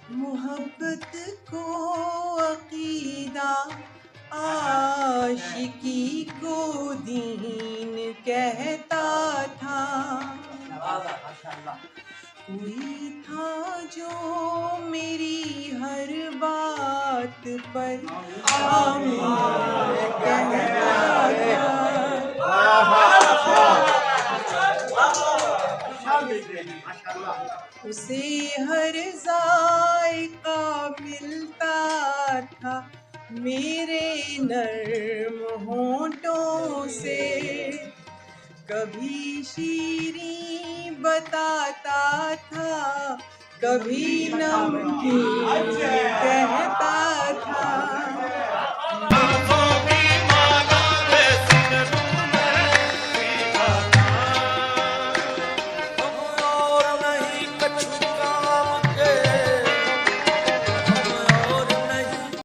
محبت کو عقیدہ، عاشقی کو دین کہتا تھا، کوئی تھا جو میری ہر بات پر آمین کہتا تھا، اسے ہر ذائقہ ملتا تھا میرے نرم ہونٹوں سے، کبھی شیریں بتاتا تھا کبھی نمکین کہتا تھا،